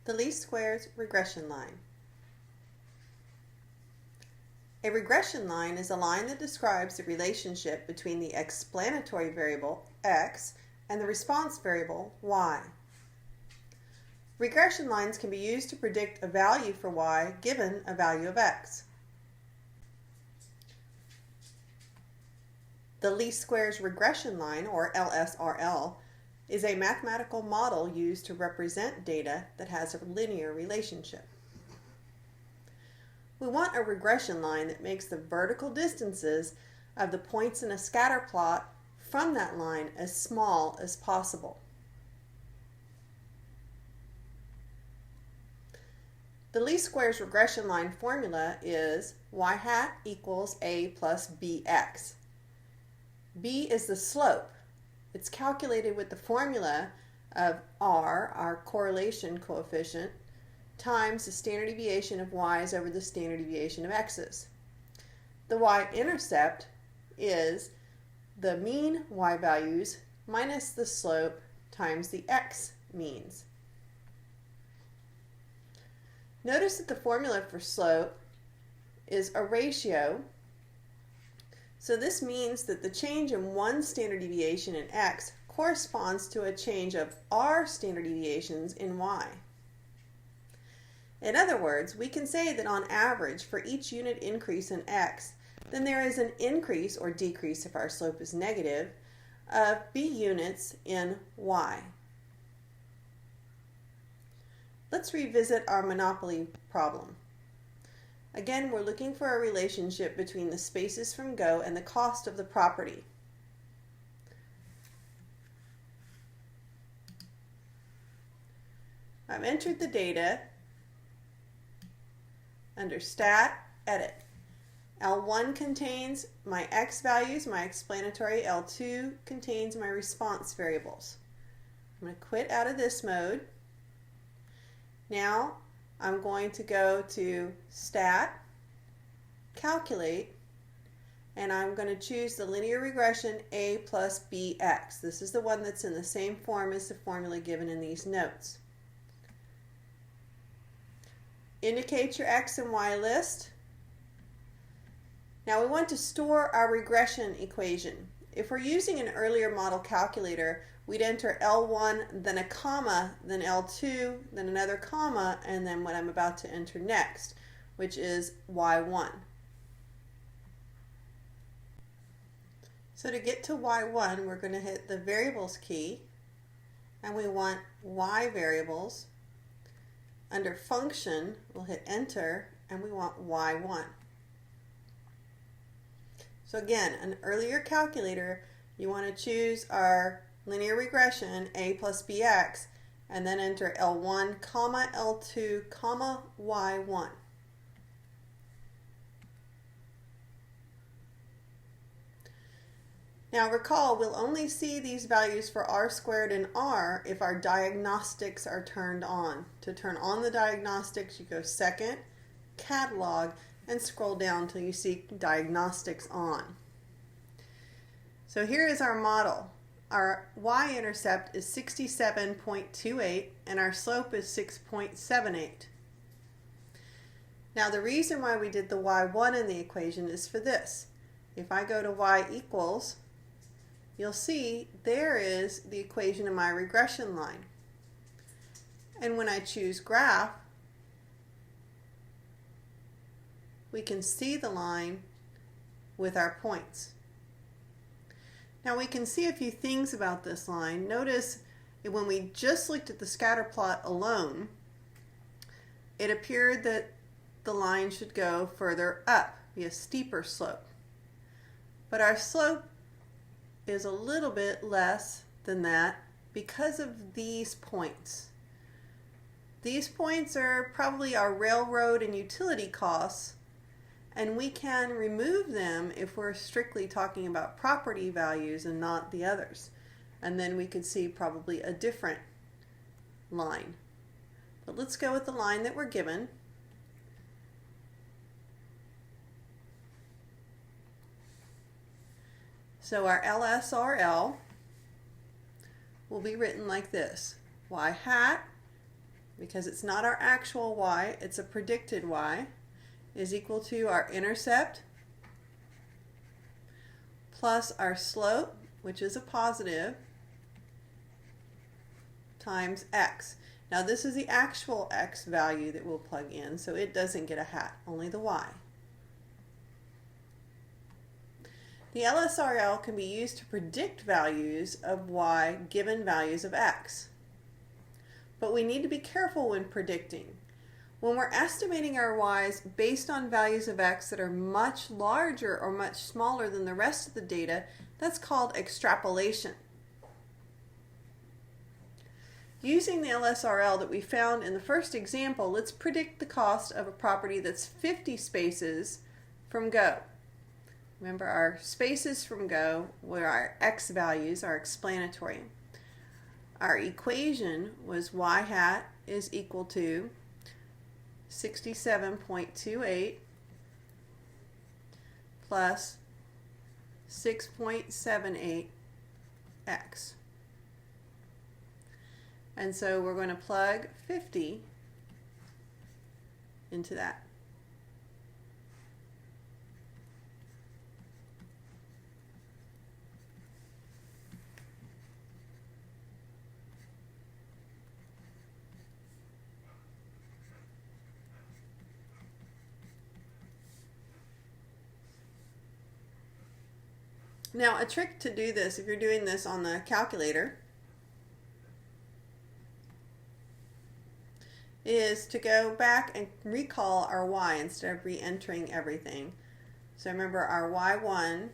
The least squares regression line. A regression line is a line that describes the relationship between the explanatory variable, x, and the response variable, y. Regression lines can be used to predict a value for y given a value of x. The least squares regression line, or LSRL, is a mathematical model used to represent data that has a linear relationship. We want a regression line that makes the vertical distances of the points in a scatter plot from that line as small as possible. The least squares regression line formula is y hat equals a plus bx. B is the slope. It's calculated with the formula of r, our correlation coefficient, times the standard deviation of y's over the standard deviation of x's. The y-intercept is the mean y values minus the slope times the x means. Notice that the formula for slope is a ratio. So this means that the change in one standard deviation in x corresponds to a change of r standard deviations in y. In other words, we can say that on average for each unit increase in x, then there is an increase or decrease if our slope is negative of b units in y. Let's revisit our monopoly problem. Again, we're looking for a relationship between the spaces from Go and the cost of the property. I've entered the data under Stat, Edit. L1 contains my x values, my explanatory. L2 contains my response variables. I'm going to quit out of this mode. Now I'm going to go to Stat, Calculate, and I'm going to choose the linear regression a plus bx. This is the one that's in the same form as the formula given in these notes. Indicate your x and y list. Now we want to store our regression equation. If we're using an earlier model calculator, we'd enter L1, then a comma, then L2, then another comma, and then what I'm about to enter next, which is Y1. So to get to Y1, we're going to hit the variables key, and we want Y variables. Under function, we'll hit enter, and we want Y1. So again, an earlier calculator, you want to choose our linear regression, a plus bx, and then enter L1, comma, L2, comma, Y1. Now recall, we'll only see these values for r squared and r if our diagnostics are turned on. To turn on the diagnostics, you go Second, Catalog, and scroll down until you see Diagnostics on. So here is our model. Our y-intercept is 67.28 and our slope is 6.78. Now the reason why we did the y1 in the equation is for this. If I go to y equals, you'll see there is the equation of my regression line. And when I choose graph, we can see the line with our points. Now we can see a few things about this line. Notice that when we just looked at the scatter plot alone, it appeared that the line should go further up, be a steeper slope. But our slope is a little bit less than that because of these points. These points are probably our railroad and utility costs, and we can remove them if we're strictly talking about property values and not the others. And then we could see probably a different line. But let's go with the line that we're given. So our LSRL will be written like this. Y hat because it's not our actual y, it's a predicted y, is equal to our intercept plus our slope, which is a positive, times x. Now this is the actual x value that we'll plug in, so it doesn't get a hat, only the y. The LSRL can be used to predict values of y given values of x. But we need to be careful when predicting. When we're estimating our y's based on values of x that are much larger or much smaller than the rest of the data, that's called extrapolation. Using the LSRL that we found in the first example, let's predict the cost of a property that's 50 spaces from go. Remember, our spaces from go, where our x values are explanatory. Our equation was y hat is equal to 67.28 plus 6.78 x. And so we're going to plug 50 into that. Now, a trick to do this, if you're doing this on the calculator, is to go back and recall our y instead of re-entering everything. So remember our y1,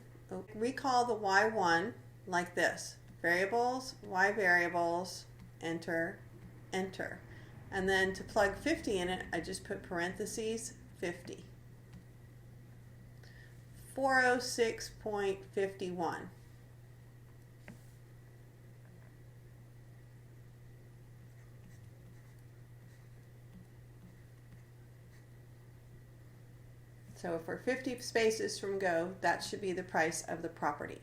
recall the y1 like this. Variables, y variables, enter, enter. And then to plug 50 in it, I just put parentheses 50. 406.51. So if we're 50 spaces from go, that should be the price of the property.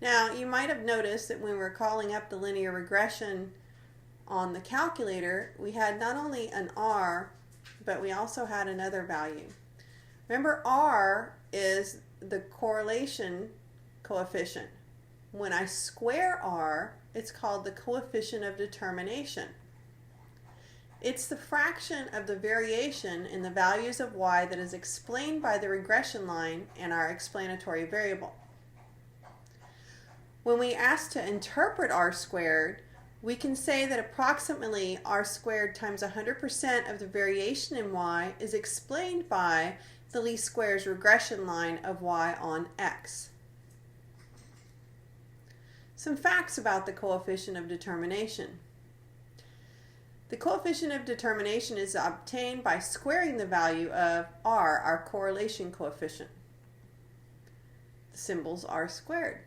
Now, you might have noticed that when we're calling up the linear regression on the calculator, we had not only an r, but we also had another value. Remember, r is the correlation coefficient. When I square r, it's called the coefficient of determination. It's the fraction of the variation in the values of y that is explained by the regression line and our explanatory variable. When we ask to interpret r squared, we can say that approximately r squared times 100% of the variation in y is explained by the least squares regression line of y on x. Some facts about the coefficient of determination. The coefficient of determination is obtained by squaring the value of r, our correlation coefficient. The symbol's r squared.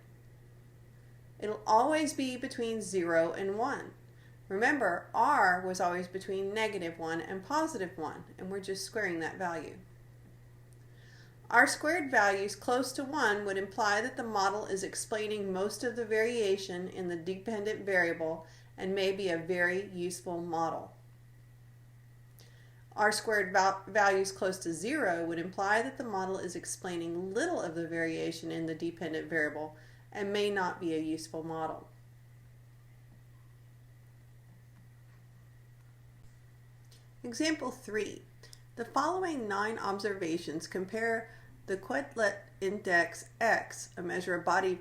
It'll always be between 0 and 1. Remember, r was always between -1 and +1, and we're just squaring that value. R squared values close to 1 would imply that the model is explaining most of the variation in the dependent variable and may be a very useful model. R squared values close to 0 would imply that the model is explaining little of the variation in the dependent variable and may not be a useful model. Example 3. The following 9 observations compare the Quetelet index x, a measure of body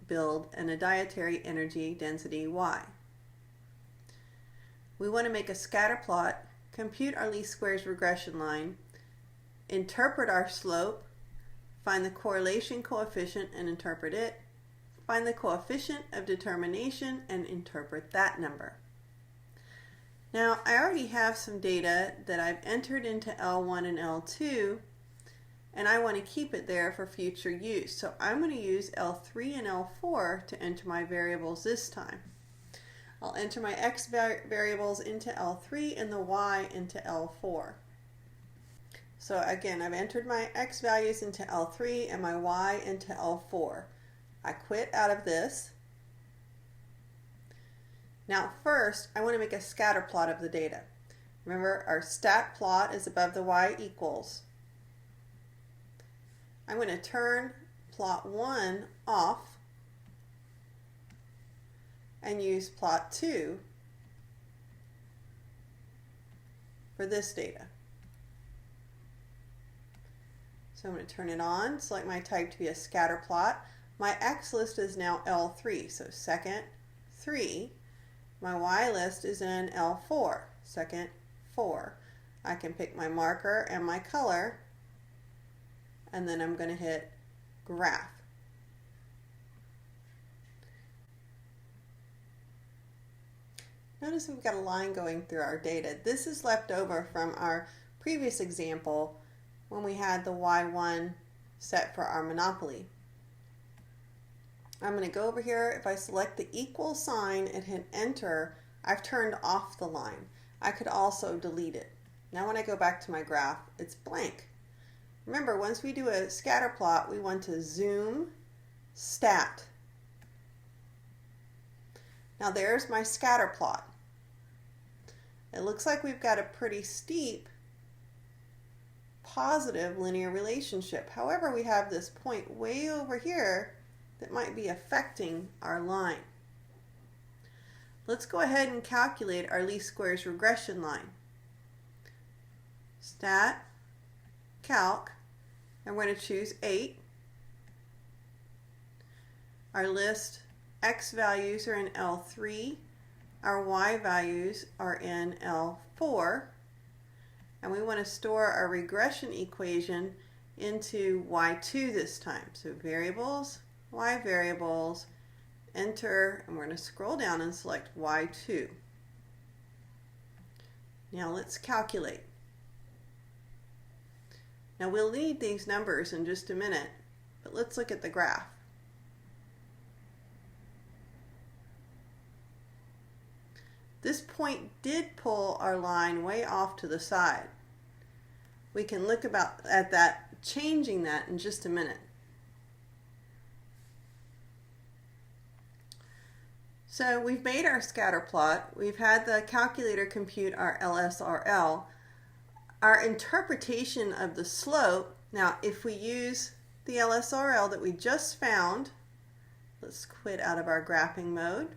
build, and a dietary energy density y. We want to make a scatter plot, compute our least squares regression line, interpret our slope, find the correlation coefficient and interpret it, find the coefficient of determination and interpret that number. Now, I already have some data that I've entered into L1 and L2, and I want to keep it there for future use. So I'm going to use L3 and L4 to enter my variables this time. I'll enter my x variables into L3 and the y into L4. So again, I've entered my x values into L3 and my y into L4. I quit out of this, Now first, I want to make a scatter plot of the data. Remember, our stat plot is above the y equals. I'm going to turn plot 1 off and use plot 2 for this data. So I'm going to turn it on, select my type to be a scatter plot. My X list is now L3, so second 3. My Y list is in L4, second 4. I can pick my marker and my color, and then I'm going to hit graph. Notice we've got a line going through our data. This is left over from our previous example when we had the Y1 set for our monopoly. I'm going to go over here. If I select the equal sign and hit enter, I've turned off the line. I could also delete it. Now when I go back to my graph, it's blank. Remember, once we do a scatter plot, we want to zoom, stat. Now there's my scatter plot. It looks like we've got a pretty steep positive linear relationship. However, we have this point way over here that might be affecting our line. Let's go ahead and calculate our least squares regression line. Stat, calc, and we're going to choose 8. Our list X values are in L3. Our Y values are in L4. And we want to store our regression equation into Y2 this time. So variables, Y variables, enter, and we're going to scroll down and select Y2. Now let's calculate. Now we'll need these numbers in just a minute, but let's look at the graph. This point did pull our line way off to the side. We can look at that, changing that in just a minute. So we've made our scatter plot. We've had the calculator compute our LSRL. Our interpretation of the slope, now if we use the LSRL that we just found, let's quit out of our graphing mode.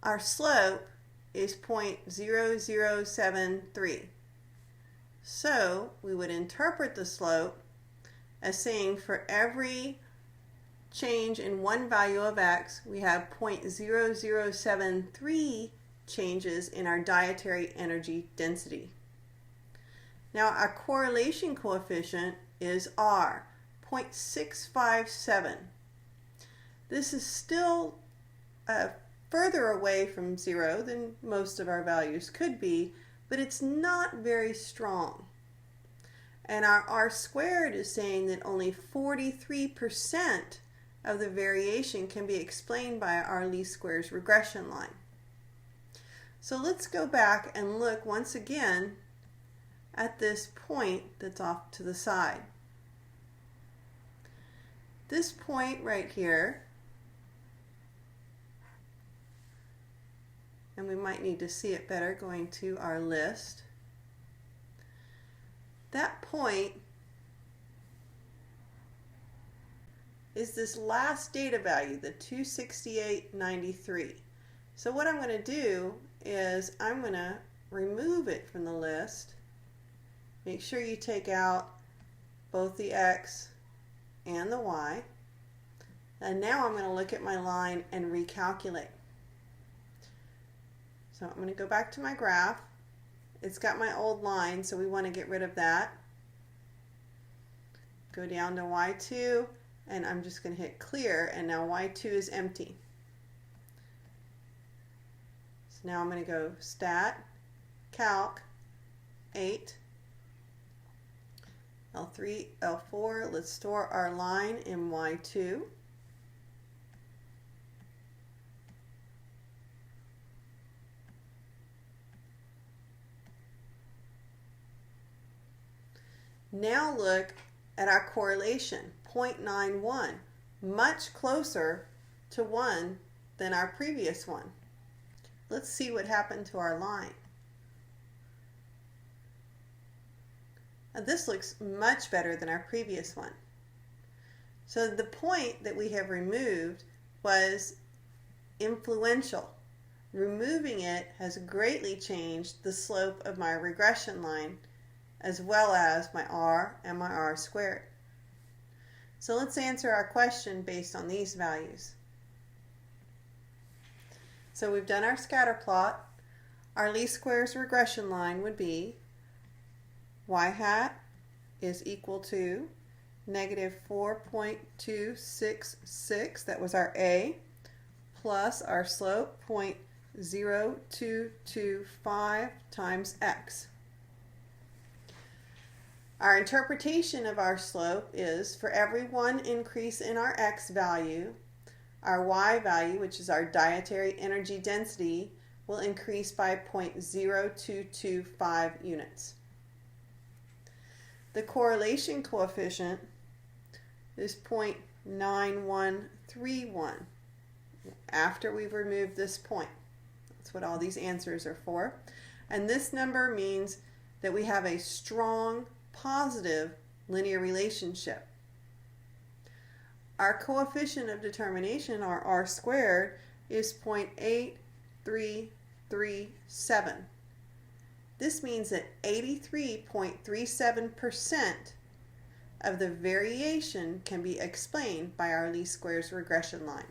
Our slope is 0.0073. So we would interpret the slope as saying for every change in one value of x, we have 0.0073 changes in our dietary energy density. Now our correlation coefficient is R, 0.657. This is still further away from 0 than most of our values could be, but it's not very strong. And our R squared is saying that only 43% of the variation can be explained by our least squares regression line. So let's go back and look once again at this point that's off to the side. This point right here, and we might need to see it better going to our list. That point is this last data value, the 268.93. So what I'm going to do is I'm going to remove it from the list. Make sure you take out both the X and the Y. And now I'm going to look at my line and recalculate. So I'm going to go back to my graph. It's got my old line, so we want to get rid of that. Go down to Y2, and I'm just going to hit clear, and now Y2 is empty. So now I'm going to go stat, calc, 8, L3, L4. Let's store our line in Y2. Now look at our correlation, 0.91, much closer to 1 than our previous one. let's see what happened to our line. Now this looks much better than our previous one. So the point that we have removed was influential. Removing it has greatly changed the slope of my regression line, as well as my r and my r squared. So let's answer our question based on these values. So we've done our scatter plot. Our least squares regression line would be y hat is equal to negative 4.266, that was our A, plus our slope 0.0225 times x. Our interpretation of our slope is for every one increase in our x value, our y value, which is our dietary energy density, will increase by 0.0225 units. The correlation coefficient is 0.9131 after we've removed this point. That's what all these answers are for. And this number means that we have a strong positive linear relationship. Our coefficient of determination, our r squared, is 0.8337. This means that 83.37% of the variation can be explained by our least squares regression line.